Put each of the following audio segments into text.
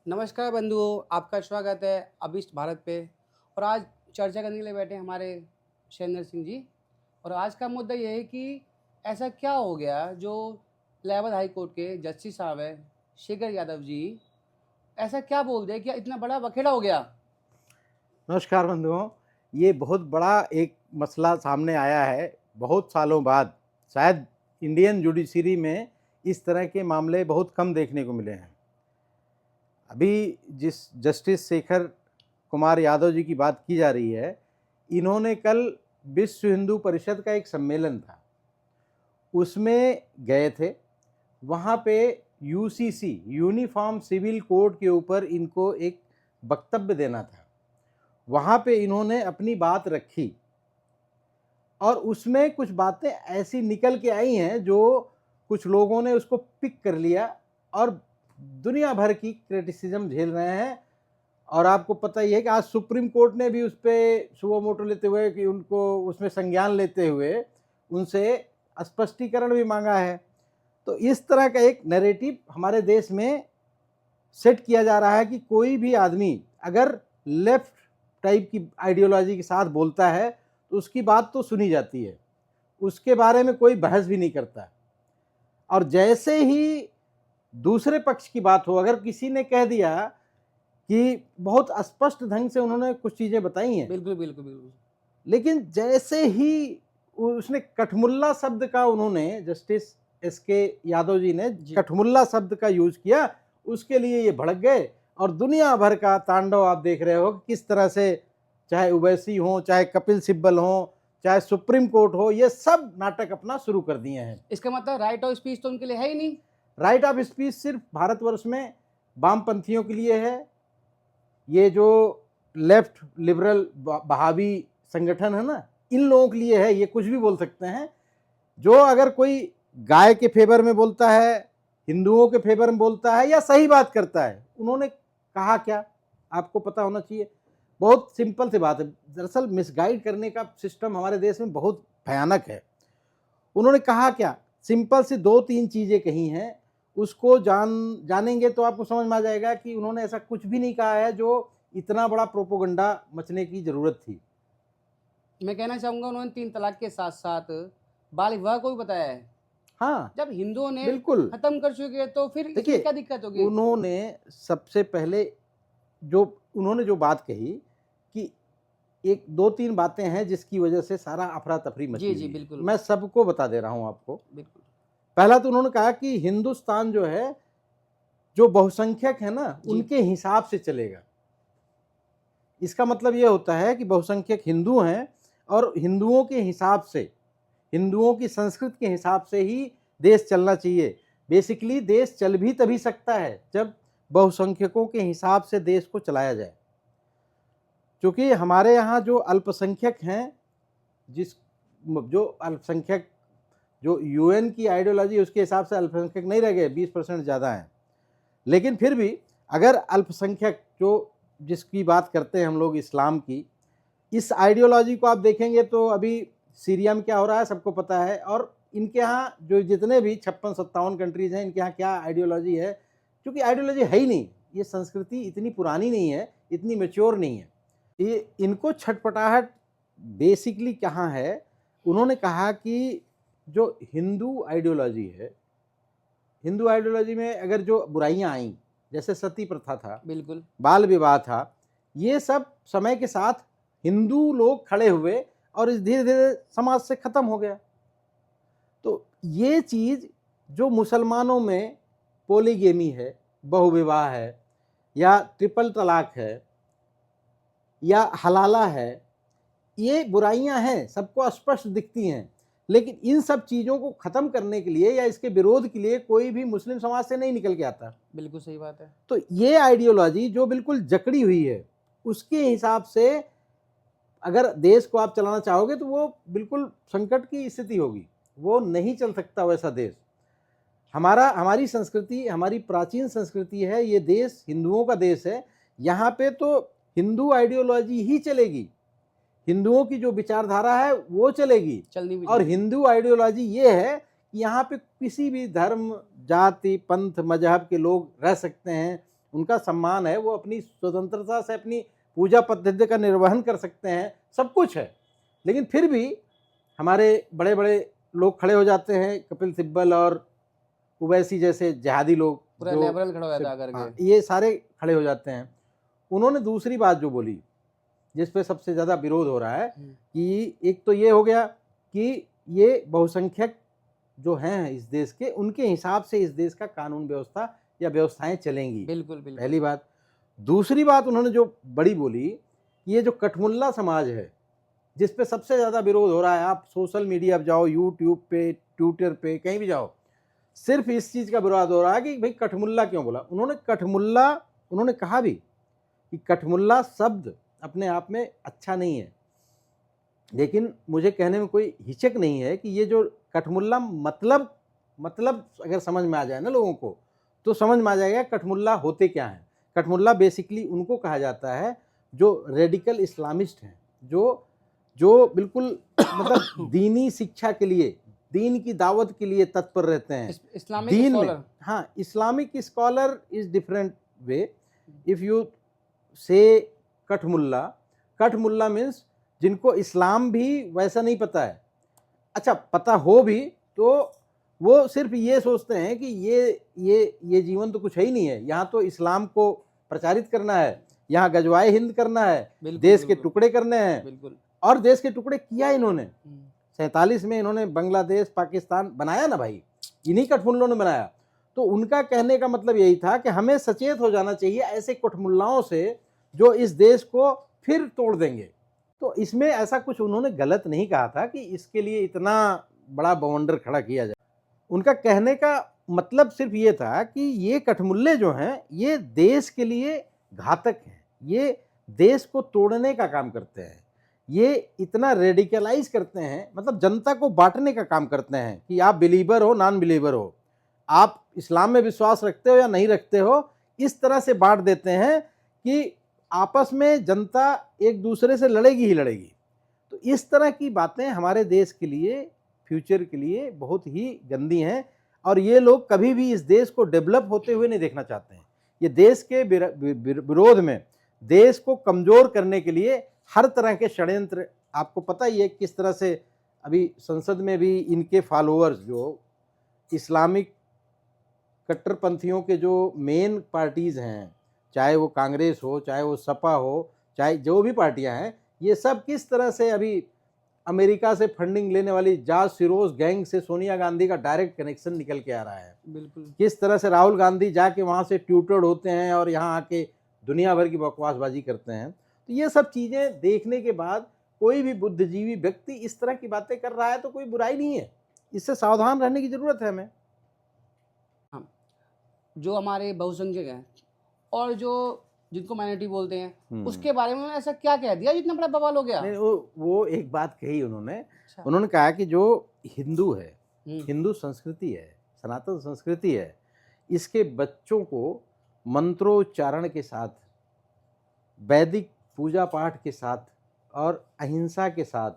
नमस्कार बंधुओं, आपका स्वागत है अभिष्ट भारत पे। और आज चर्चा करने के लिए बैठे हैं हमारे शैलेंद्र सिंह जी। और आज का मुद्दा ये है कि ऐसा क्या हो गया जो इलाहाबाद हाई कोर्ट के जस्टिस साहब हैं शेखर यादव जी, ऐसा क्या बोल दिया कि इतना बड़ा बखेड़ा हो गया। नमस्कार बंधुओं, ये बहुत बड़ा एक मसला सामने आया है। बहुत सालों बाद शायद इंडियन जुडिशरी में इस तरह के मामले बहुत कम देखने को मिले हैं। अभी जिस जस्टिस शेखर कुमार यादव जी की बात की जा रही है, इन्होंने कल विश्व हिंदू परिषद का एक सम्मेलन था, उसमें गए थे। वहाँ पे यूसीसी यूनिफॉर्म सिविल कोड के ऊपर इनको एक वक्तव्य देना था। वहाँ पे इन्होंने अपनी बात रखी और उसमें कुछ बातें ऐसी निकल के आई हैं जो कुछ लोगों ने उसको पिक कर लिया और दुनिया भर की क्रिटिसिज्म झेल रहे हैं। और आपको पता ही है कि आज सुप्रीम कोर्ट ने भी उस पर सुओ मोटो लेते हुए कि उनको उसमें संज्ञान लेते हुए उनसे स्पष्टीकरण भी मांगा है। तो इस तरह का एक नैरेटिव हमारे देश में सेट किया जा रहा है कि कोई भी आदमी अगर लेफ्ट टाइप की आइडियोलॉजी के साथ बोलता है तो उसकी बात तो सुनी जाती है, उसके बारे में कोई बहस भी नहीं करता। और जैसे ही दूसरे पक्ष की बात हो, अगर किसी ने कह दिया कि बहुत स्पष्ट ढंग से उन्होंने कुछ चीज़ें बताई हैं, बिल्कुल बिल्कुल बिल्कुल। लेकिन जैसे ही उसने कठमुल्ला शब्द का, उन्होंने जस्टिस एसके यादव जी ने कठमुल्ला शब्द का यूज किया, उसके लिए ये भड़क गए। और दुनिया भर का तांडव आप देख रहे हो किस तरह से, चाहे ओवैसी हो, चाहे कपिल सिब्बल हो, चाहे सुप्रीम कोर्ट हो, ये सब नाटक अपना शुरू कर दिए हैं। इसका मतलब राइट ऑफ स्पीच तो उनके लिए है ही नहीं। राइट ऑफ स्पीच सिर्फ भारतवर्ष में वामपंथियों के लिए है। ये जो लेफ्ट लिबरल बहावी संगठन है ना, इन लोगों के लिए है। ये कुछ भी बोल सकते हैं। जो अगर कोई गाय के फेवर में बोलता है, हिंदुओं के फेवर में बोलता है या सही बात करता है, उन्होंने कहा क्या आपको पता होना चाहिए। बहुत सिंपल सी बात है। दरअसल मिसगाइड करने का सिस्टम हमारे देश में बहुत भयानक है। उन्होंने कहा क्या, सिंपल सी दो तीन चीजें कही हैं, उसको जानेंगे तो आपको समझ में आ जाएगा कि उन्होंने ऐसा कुछ भी नहीं कहा है जो इतना बड़ा प्रोपोगंडा मचने की जरूरत थी। मैं कहना चाहूंगा उन्होंने 3 तलाक के साथ साथ बाल विवाह को भी बताया है। हाँ, जब हिंदुओं ने बिल्कुल। खत्म कर चुके तो फिर इसमें देखिए, क्या दिक्कत होगी। उन्होंने सबसे पहले उन्होंने जो बात कही कि एक दो तीन बातें हैं जिसकी वजह से सारा अफरा तफरी मची जी हुई जी है। बिल्कुल मैं सबको बता दे रहा हूं आपको। बिल्कुल। पहला तो उन्होंने कहा कि हिंदुस्तान जो है, जो बहुसंख्यक है ना, जी। उनके हिसाब से चलेगा। इसका मतलब ये होता है कि बहुसंख्यक हिंदू हैं और हिंदुओं के हिसाब से, हिंदुओं की संस्कृति के हिसाब से ही देश चलना चाहिए। बेसिकली देश चल भी तभी सकता है जब बहुसंख्यकों के हिसाब से देश को चलाया जाए। क्योंकि हमारे यहाँ जो अल्पसंख्यक हैं, जिस जो अल्पसंख्यक, जो यूएन की आइडियोलॉजी उसके हिसाब से अल्पसंख्यक नहीं रह गए, 20% ज़्यादा हैं। लेकिन फिर भी अगर अल्पसंख्यक जो जिसकी बात करते हैं हम लोग, इस्लाम की, इस आइडियोलॉजी को आप देखेंगे तो अभी सीरिया में क्या हो रहा है सबको पता है। और इनके यहाँ जो जितने भी 56-57 कंट्रीज हैं, इनके यहाँ क्या आइडियोलॉजी है, क्योंकि आइडियोलॉजी है ही नहीं। ये संस्कृति इतनी पुरानी नहीं है, इतनी मैच्योर नहीं है। ये इनको छटपटाहट बेसिकली कहाँ है। उन्होंने कहा कि जो हिंदू आइडियोलॉजी है, हिंदू आइडियोलॉजी में अगर जो बुराइयां आई, जैसे सती प्रथा था, बिल्कुल बाल विवाह था, ये सब समय के साथ हिंदू लोग खड़े हुए और इस धीरे धीरे समाज से खत्म हो गया। तो ये चीज जो मुसलमानों में पोलीगेमी है, बहुविवाह है, या ट्रिपल तलाक है, या हलाला है, ये बुराइयां हैं, सबको स्पष्ट दिखती हैं। लेकिन इन सब चीजों को खत्म करने के लिए या इसके विरोध के लिए कोई भी मुस्लिम समाज से नहीं निकल के आता। बिल्कुल सही बात है। तो ये आइडियोलॉजी जो बिल्कुल जकड़ी हुई है, उसके हिसाब से अगर देश को आप चलाना चाहोगे तो वो बिल्कुल संकट की स्थिति होगी, वो नहीं चल सकता वैसा देश। हमारी संस्कृति, हमारी प्राचीन संस्कृति है, ये देश हिंदुओं का देश है। यहाँ पे तो हिंदू आइडियोलॉजी ही चलेगी, हिंदुओं की जो विचारधारा है वो चलेगी। और हिंदू आइडियोलॉजी ये है कि यहाँ पे किसी भी धर्म, जाति, पंथ, मजहब के लोग रह सकते हैं, उनका सम्मान है, वो अपनी स्वतंत्रता से अपनी पूजा पद्धति का निर्वहन कर सकते हैं, सब कुछ है। लेकिन फिर भी हमारे बड़े बड़े लोग खड़े हो जाते हैं, कपिल सिब्बल और उवैसी जैसे जिहादी लोग, पूरा जो लेबरल खड़ा हो जाता हाँ, करके। ये सारे खड़े हो जाते हैं। उन्होंने दूसरी बात जो बोली, जिस पे सबसे ज़्यादा विरोध हो रहा है, कि एक तो ये हो गया कि ये बहुसंख्यक जो हैं इस देश के, उनके हिसाब से इस देश का कानून व्यवस्था या व्यवस्थाएं चलेंगी। बिल्कुल बिल्कुल। पहली बात। दूसरी बात उन्होंने जो बड़ी बोली, ये जो कठमुल्ला समाज है, जिस पे सबसे ज़्यादा विरोध हो रहा है, आप सोशल मीडिया पे जाओ, यूट्यूब पे, ट्विटर पे, कहीं भी जाओ, सिर्फ इस चीज़ का विरोध हो रहा है कि भाई कठमुल्ला क्यों बोला। उन्होंने कहा भी कि कठमुल्ला शब्द अपने आप में अच्छा नहीं है, लेकिन मुझे कहने में कोई हिचक नहीं है कि ये जो कठमुल्ला मतलब अगर समझ में आ जाए ना लोगों को, तो समझ में आ जाएगा कठमुल्ला होते क्या हैं। कठमुल्ला बेसिकली उनको कहा जाता है जो रेडिकल इस्लामिस्ट हैं, जो बिल्कुल मतलब दीनी शिक्षा के लिए, दीन की दावत के लिए तत्पर रहते हैं। इस्लामिक दीन में, स्कॉलर। हाँ, Islamic scholar is different way. If you से कठमुल्ला मीन्स जिनको इस्लाम भी वैसा नहीं पता है, अच्छा पता हो भी तो वो सिर्फ ये सोचते हैं कि ये जीवन तो कुछ है ही नहीं है, यहाँ तो इस्लाम को प्रचारित करना है, यहाँ गजवाए हिंद करना है, देश के टुकड़े करने हैं। बिल्कुल। और देश के टुकड़े किया इन्होंने 47 में, इन्होंने बांग्लादेश पाकिस्तान बनाया ना भाई, इन्हीं कठमुल्लों ने बनाया। तो उनका कहने का मतलब यही था कि हमें सचेत हो जाना चाहिए ऐसे कठमुल्लाओं से जो इस देश को फिर तोड़ देंगे। तो इसमें ऐसा कुछ उन्होंने गलत नहीं कहा था कि इसके लिए इतना बड़ा बवंडर खड़ा किया जाए। उनका कहने का मतलब सिर्फ ये था कि ये कठमुल्ले जो हैं ये देश के लिए घातक हैं, ये देश को तोड़ने का काम करते हैं, ये इतना रेडिकलाइज करते हैं, मतलब जनता को बांटने का काम करते हैं कि आप बिलीवर हो नॉन बिलीवर हो, आप इस्लाम में विश्वास रखते हो या नहीं रखते हो, इस तरह से बांट देते हैं कि आपस में जनता एक दूसरे से लड़ेगी ही लड़ेगी। तो इस तरह की बातें हमारे देश के लिए, फ्यूचर के लिए बहुत ही गंदी हैं, और ये लोग कभी भी इस देश को डेवलप होते हुए नहीं देखना चाहते हैं। ये देश के विरोध में, देश को कमज़ोर करने के लिए हर तरह के षड्यंत्र, आपको पता ही है किस तरह से अभी संसद में भी इनके फॉलोअर्स, जो इस्लामिक कट्टरपंथियों के जो मेन पार्टीज़ हैं, चाहे वो कांग्रेस हो, चाहे वो सपा हो, चाहे जो भी पार्टियां हैं, ये सब किस तरह से अभी अमेरिका से फंडिंग लेने वाली जाज सिरोज गैंग से सोनिया गांधी का डायरेक्ट कनेक्शन निकल के आ रहा है। बिल्कुल। किस तरह से राहुल गांधी जाके वहाँ से ट्यूटर्ड होते हैं और यहाँ आके दुनिया भर की बकवासबाजी करते हैं। तो ये सब चीज़ें देखने के बाद कोई भी बुद्धिजीवी व्यक्ति इस तरह की बातें कर रहा है तो कोई बुराई नहीं है, इससे सावधान रहने की ज़रूरत है हमें। जो हमारे बहुसंख्यक हैं और जो जिनको माइनॉरिटी बोलते हैं, उसके बारे में ऐसा क्या कह दिया जितना बड़ा बवाल हो गया? नहीं, वो एक बात कही उन्होंने कहा कि जो हिंदू है, हिंदू संस्कृति है, सनातन संस्कृति है, इसके बच्चों को मंत्रोच्चारण के साथ, वैदिक पूजा पाठ के साथ और अहिंसा के साथ,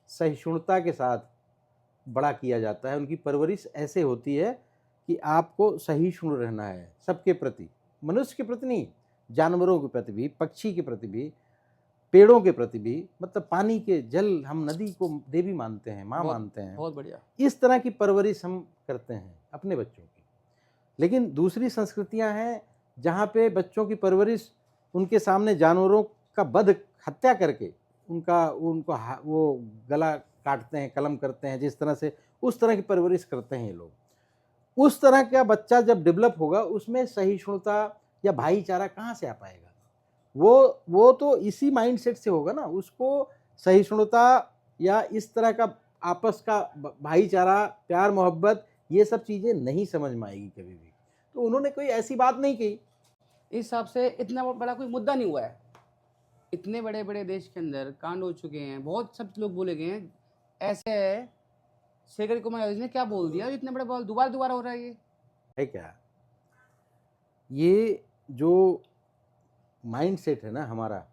सहिष्णुता के साथ बड़ा किया जाता है। उनकी परवरिश ऐसे होती है कि आपको सहिष्णु रहना है सबके प्रति, मनुष्य के प्रति नहीं, जानवरों के प्रति भी, पक्षी के प्रति भी, पेड़ों के प्रति भी, मतलब पानी के जल, हम नदी को देवी मानते हैं, माँ मानते हैं। बहुत बढ़िया। इस तरह की परवरिश हम करते हैं अपने बच्चों की। लेकिन दूसरी संस्कृतियां हैं जहाँ पे बच्चों की परवरिश उनके सामने जानवरों का वध, हत्या करके उनको वो गला काटते हैं, कलम करते हैं, जिस तरह से उस तरह की परवरिश करते हैं ये लोग। उस तरह का बच्चा जब डेवलप होगा उसमें सहिष्णुता या भाईचारा कहाँ से आ पाएगा? वो तो इसी माइंडसेट से होगा ना, उसको सहिष्णुता या इस तरह का आपस का भाईचारा, प्यार मोहब्बत, ये सब चीज़ें नहीं समझ में आएगी कभी भी। तो उन्होंने कोई ऐसी बात नहीं कही। इस हिसाब से इतना बड़ा कोई मुद्दा नहीं हुआ है, इतने बड़े बड़े देश के अंदर कांड हो चुके हैं, बहुत सब लोग बोले गए हैं, ऐसे है शेखर कुमार यादव ने क्या बोल दिया इतने बड़े बवाल दोबारा हो रहा है? ये है क्या? ये जो माइंडसेट है ना हमारा,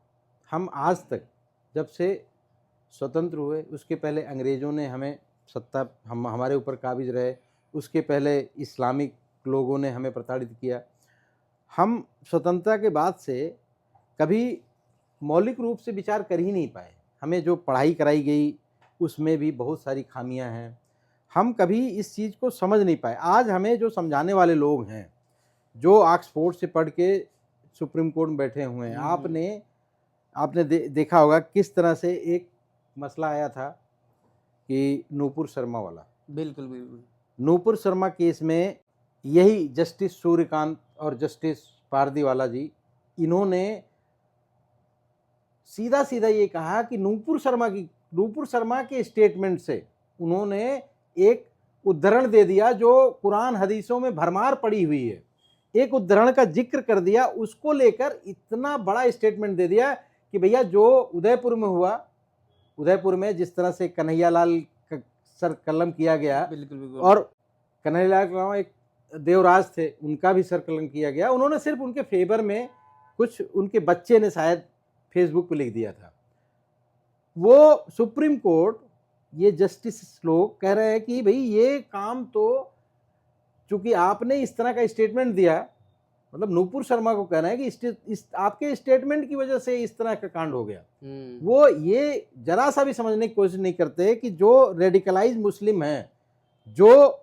हम आज तक जब से स्वतंत्र हुए, उसके पहले अंग्रेज़ों ने हमें सत्ता, हमारे ऊपर काबिज रहे, उसके पहले इस्लामिक लोगों ने हमें प्रताड़ित किया, हम स्वतंत्रता के बाद से कभी मौलिक रूप से विचार कर ही नहीं पाए। हमें जो पढ़ाई कराई गई उसमें भी बहुत सारी खामियां हैं। हम कभी इस चीज़ को समझ नहीं पाए। आज हमें जो समझाने वाले लोग हैं, जो ऑक्सफोर्ड से पढ़ के सुप्रीम कोर्ट में बैठे हुए हैं, आपने देखा होगा किस तरह से एक मसला आया था कि नूपुर शर्मा वाला। बिल्कुल बिल्कुल। नूपुर शर्मा केस में यही जस्टिस सूर्यकांत और जस्टिस पारदीवाला जी, इन्होंने सीधा सीधा ये कहा कि नूपुर शर्मा के स्टेटमेंट से उन्होंने एक उद्धरण दे दिया जो कुरान हदीसों में भरमार पड़ी हुई है। एक उद्धरण का जिक्र कर दिया, उसको लेकर इतना बड़ा स्टेटमेंट दे दिया कि भैया जो उदयपुर में हुआ, उदयपुर में जिस तरह से कन्हैयालाल का सर कलम किया गया, बिल्कुल बिल्कुल। और कन्हैयालाल एक देवराज थे, उनका भी सर कलम किया गया। उन्होंने सिर्फ उनके फेवर में, कुछ उनके बच्चे ने शायद फेसबुक पे लिख दिया था। वो सुप्रीम कोर्ट, ये जस्टिस लोग कह रहे हैं कि भाई ये काम तो, चूंकि आपने इस तरह का स्टेटमेंट दिया, मतलब नूपुर शर्मा को कह रहे हैं कि इस आपके स्टेटमेंट की वजह से इस तरह का कांड हो गया। वो ये जरा सा भी समझने की कोशिश नहीं करते कि जो रेडिकलाइज मुस्लिम हैं, जो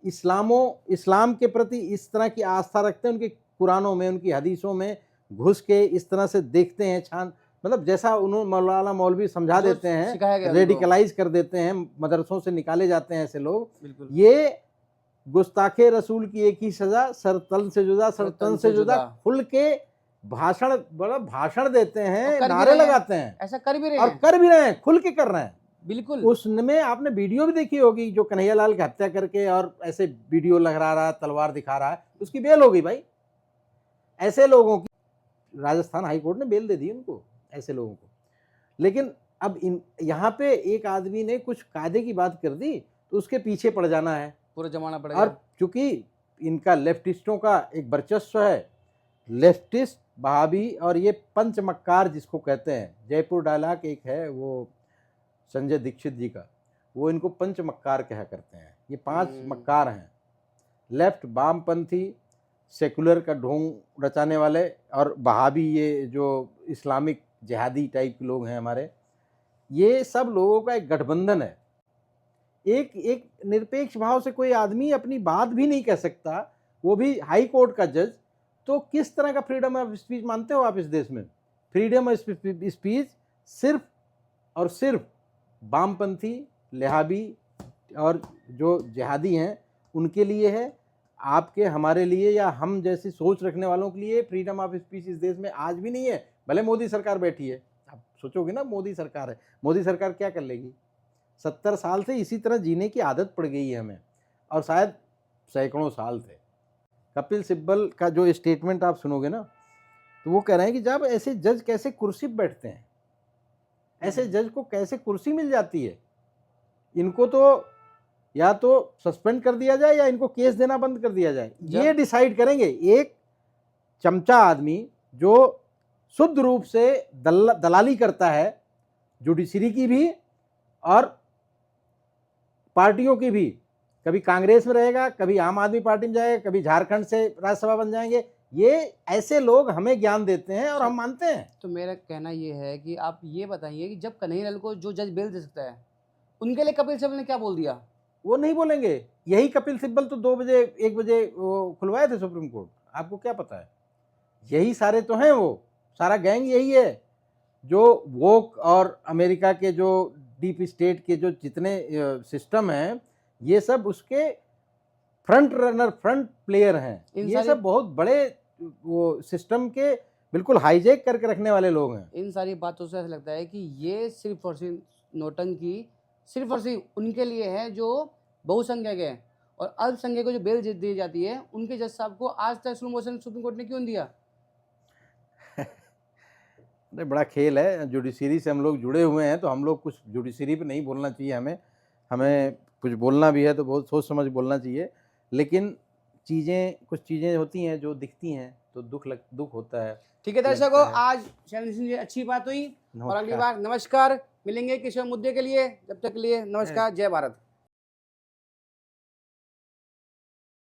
इस्लाम के प्रति इस तरह की आस्था रखते हैं, उनके कुरानों में, उनकी हदीसों में घुस के इस तरह से देखते हैं, मतलब जैसा उन्होंने मौलाना मौलवी समझा देते हैं, रेडिकलाइज कर देते हैं, मदरसों से निकाले जाते हैं ऐसे लोग। ये गुस्ताखे रसूल की एक ही सजा, सर तन से जुदा, सर तन से जुदा, खुल के भाषण देते हैं, नारे लगाते हैं, ऐसा कर भी रहे और कर भी रहे हैं, खुल के कर रहे हैं। बिल्कुल। उसमें आपने वीडियो भी देखी होगी, जो कन्हैयालाल की हत्या करके और ऐसे वीडियो लगा रहा है, तलवार दिखा रहा है, उसकी बेल हो गई भाई। ऐसे लोगों की राजस्थान हाई कोर्ट ने बेल दे दी उनको, ऐसे लोगों को। लेकिन अब यहाँ पे एक आदमी ने कुछ कायदे की बात कर दी तो उसके पीछे पड़ जाना है, पूरा जमाना पड़ेगा। और चूंकि इनका लेफ्टिस्टों का एक वर्चस्व है, लेफ्टिस्ट वहाबी, और ये पंच मक्कार जिसको कहते हैं, जयपुर डायलॉग एक है वो संजय दीक्षित जी का, वो इनको पंच मक्कार कहा करते हैं। ये 5 मक्कार हैं, लेफ्ट वामपंथी, सेकुलर का ढोंग रचाने वाले, और वहाबी, ये जो इस्लामिक जिहादी टाइप के लोग हैं हमारे। ये सब लोगों का एक गठबंधन है। एक निरपेक्ष भाव से कोई आदमी अपनी बात भी नहीं कह सकता, वो भी हाई कोर्ट का जज। तो किस तरह का फ्रीडम ऑफ स्पीच मानते हो आप इस देश में? फ्रीडम ऑफ स्पीच सिर्फ और सिर्फ वामपंथी, लेहाबी और जो जिहादी हैं उनके लिए है। आपके, हमारे लिए, या हम जैसी सोच रखने वालों के लिए फ्रीडम ऑफ स्पीच इस देश में आज भी नहीं है। भले मोदी सरकार बैठी है, आप सोचोगे ना मोदी सरकार है, मोदी सरकार क्या कर लेगी? 70 साल से इसी तरह जीने की आदत पड़ गई है हमें, और शायद सैकड़ों साल से। कपिल सिब्बल का जो स्टेटमेंट आप सुनोगे ना, तो वो कह रहे हैं कि जब ऐसे जज कैसे कुर्सी पर बैठते हैं, ऐसे जज को कैसे कुर्सी मिल जाती है? इनको तो या तो सस्पेंड कर दिया जाए या इनको केस देना बंद कर दिया जाए। ये डिसाइड करेंगे एक चमचा आदमी जो शुद्ध रूप से दलाली करता है, जुडिशरी की भी और पार्टियों की भी। कभी कांग्रेस में रहेगा, कभी आम आदमी पार्टी में जाएगा, कभी झारखंड से राज्यसभा बन जाएंगे। ये ऐसे लोग हमें ज्ञान देते हैं और हम मानते हैं। तो मेरा कहना ये है कि आप ये बताइए कि जब कन्हैयालाल को जो जज बेल दे सकता है, उनके लिए कपिल सिब्बल ने क्या बोल दिया? वो नहीं बोलेंगे। यही कपिल सिब्बल तो 2 बजे 1 बजे वो खुलवाए थे सुप्रीम कोर्ट, आपको क्या पता है? यही सारे तो हैं, वो सारा गैंग यही है जो वोक और अमेरिका के जो डीप स्टेट के जो जितने सिस्टम हैं, ये सब उसके फ्रंट रनर, फ्रंट प्लेयर हैं। ये सब बहुत बड़े वो सिस्टम के बिल्कुल हाईजैक करके रखने वाले लोग हैं। इन सारी बातों से ऐसा लगता है कि ये सिर्फ और सिर्फ नौटंकी सिर्फ और सिर्फ उनके लिए है जो बहुसंख्यक है, और अल्पसंख्यक को जो बेल दी जाती है उनके जज साहब को आज तक स्लो मोशन सुप्रीम कोर्ट ने क्यों दिया? बड़ा खेल है, जुडिशरी से हम लोग जुड़े हुए हैं, तो हम लोग कुछ जुडिशरी पे नहीं बोलना चाहिए। हमें कुछ बोलना भी है तो बहुत सोच समझ बोलना चाहिए। लेकिन कुछ चीज़ें होती हैं जो दिखती हैं तो दुख होता है। ठीक है दर्शकों, आज शैलेंद्र सिंह जी अच्छी बात हुई, और अगली बार नमस्कार, मिलेंगे किसी और मुद्दे के लिए। जब तक के लिए नमस्कार, जय भारत।